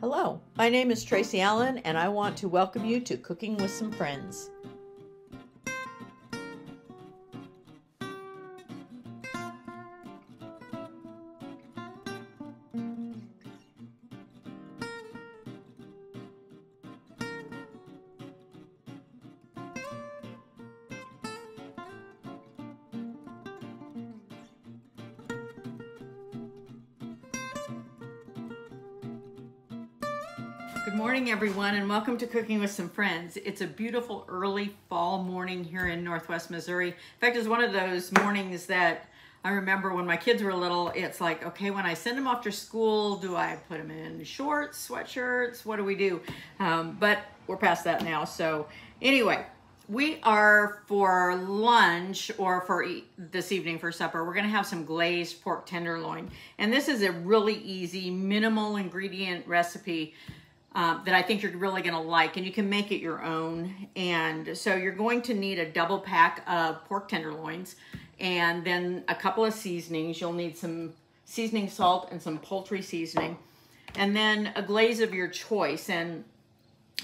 Hello, my name is Tracy Allen, and I want to welcome you to Cooking with Some Friends. Good morning, everyone, and welcome to Cooking with Some Friends. It's a beautiful early fall morning here in Northwest Missouri. In fact, it's one of those mornings that I remember when my kids were little. It's like, okay, when I send them off to school, do I put them in shorts, sweatshirts? What do we do? But we're past that now. So anyway, we are for lunch or for this evening for supper, we're going to have some glazed pork tenderloin. And this is a really easy, minimal ingredient recipe that I think you're really going to like, and you can make it your own. And so you're going to need a double pack of pork tenderloins and then a couple of seasonings. You'll need some seasoning salt and some poultry seasoning, and then a glaze of your choice. And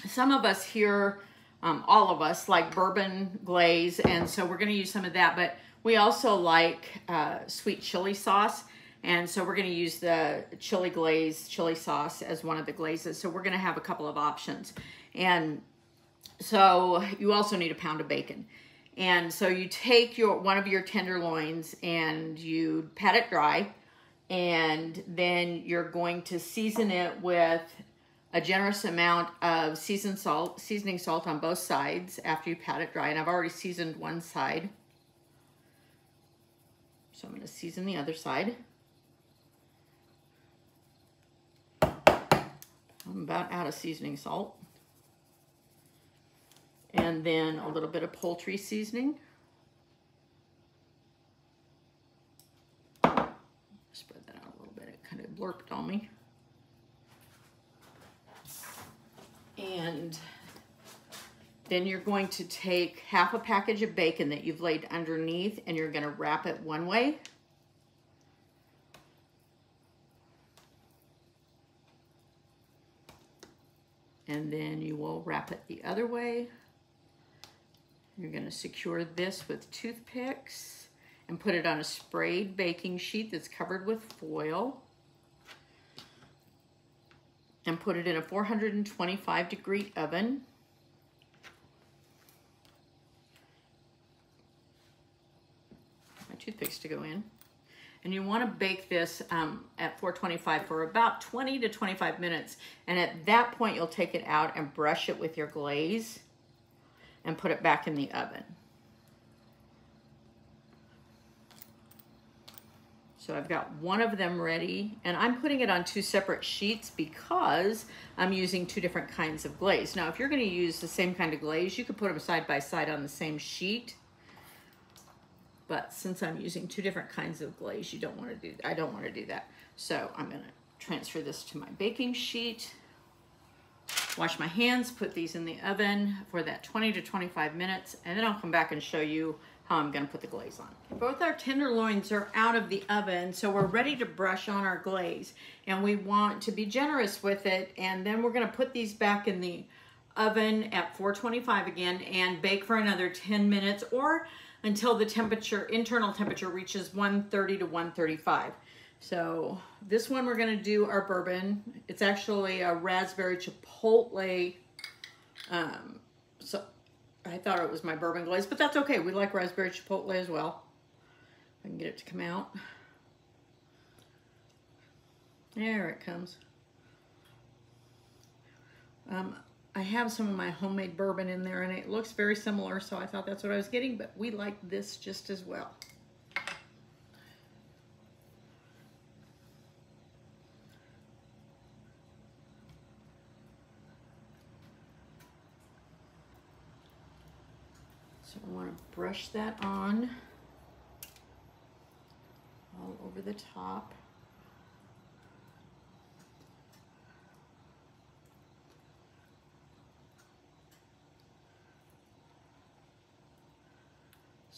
some of us here, all of us, like bourbon glaze, and so we're going to use some of that, but we also like sweet chili sauce. And so we're going to use the chili glaze, chili sauce as one of the glazes. So we're going to have a couple of options. And so you also need a pound of bacon. And so you take one of your tenderloins and you pat it dry. And then you're going to season it with a generous amount of seasoning salt on both sides after you pat it dry. And I've already seasoned one side. So I'm going to season the other side. I'm about out of seasoning salt. And then a little bit of poultry seasoning. Spread that out a little bit. It kind of blurped on me. And then you're going to take half a package of bacon that you've laid underneath, and you're going to wrap it one way. And then you will wrap it the other way. You're going to secure this with toothpicks and put it on a sprayed baking sheet that's covered with foil. And put it in a 425-degree oven. My toothpicks to go in. And you want to bake this at 425 for about 20 to 25 minutes. And at that point, you'll take it out and brush it with your glaze and put it back in the oven. So I've got one of them ready, and I'm putting it on two separate sheets because I'm using two different kinds of glaze. Now, if you're going to use the same kind of glaze, you could put them side by side on the same sheet. But since I'm using two different kinds of glaze, I don't want to do that. So I'm going to transfer this to my baking sheet, wash my hands, put these in the oven for that 20 to 25 minutes, and then I'll come back and show you how I'm going to put the glaze on. Both our tenderloins are out of the oven, so we're ready to brush on our glaze. And we want to be generous with it, and then we're going to put these back in the oven at 425 again and bake for another 10 minutes or until the internal temperature reaches 130 to 135. So this one we're going to do our bourbon. It's actually a raspberry chipotle. So I thought it was my bourbon glaze, but that's okay. We like raspberry chipotle as well. I can get it to come out. There it comes. I have some of my homemade bourbon in there, and it looks very similar, so I thought that's what I was getting, but we like this just as well. So I want to brush that on all over the top.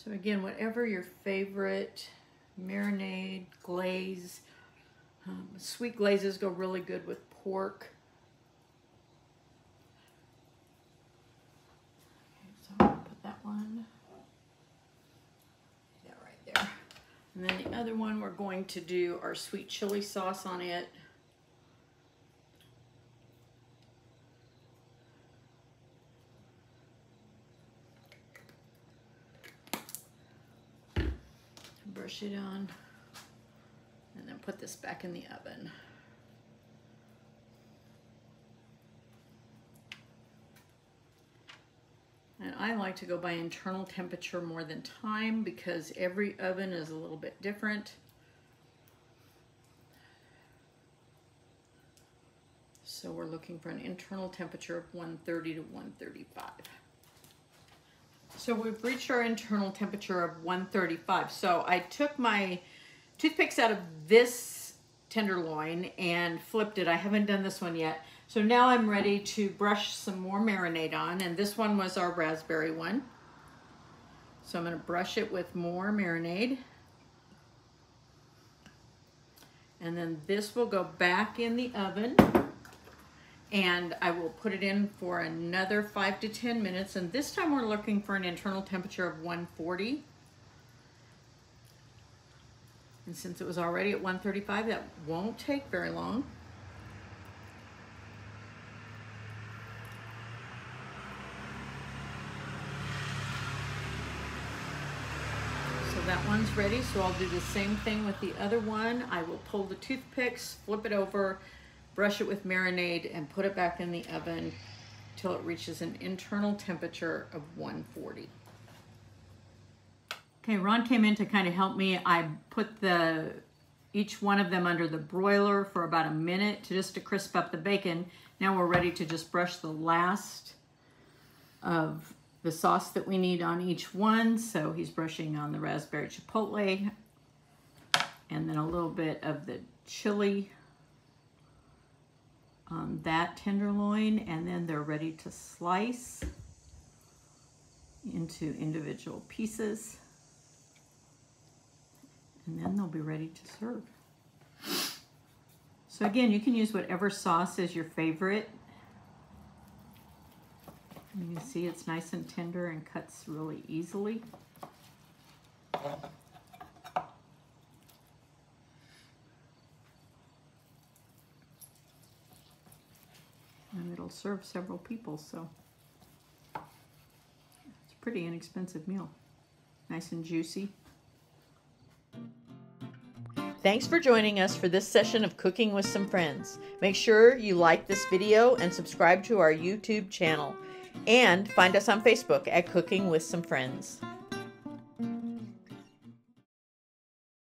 So again, whatever your favorite marinade, glaze, sweet glazes go really good with pork. that one. Yeah, right there. And then the other one, we're going to do our sweet chili sauce on it. Brush it on, and then put this back in the oven. And I like to go by internal temperature more than time because every oven is a little bit different. So we're looking for an internal temperature of 130 to 135. So we've reached our internal temperature of 135. So I took my toothpicks out of this tenderloin and flipped it. I haven't done this one yet. So now I'm ready to brush some more marinade on, and this one was our raspberry one. So I'm going to brush it with more marinade. And then this will go back in the oven, and I will put it in for another 5 to 10 minutes. And this time we're looking for an internal temperature of 140. And since it was already at 135, that won't take very long. So that one's ready, so I'll do the same thing with the other one. I will pull the toothpicks, flip it over, brush it with marinade, and put it back in the oven till it reaches an internal temperature of 140. Okay, Ron came in to kind of help me. I put each one of them under the broiler for about a minute to crisp up the bacon. Now we're ready to just brush the last of the sauce that we need on each one. So he's brushing on the raspberry chipotle and then a little bit of the chili on that tenderloin, and then they're ready to slice into individual pieces, and then they'll be ready to serve. So again, you can use whatever sauce is your favorite. You can see it's nice and tender and cuts really easily. And it'll serve several people, so it's a pretty inexpensive meal. Nice and juicy. Thanks for joining us for this session of Cooking with Some Friends. Make sure you like this video and subscribe to our YouTube channel. And find us on Facebook at Cooking with Some Friends.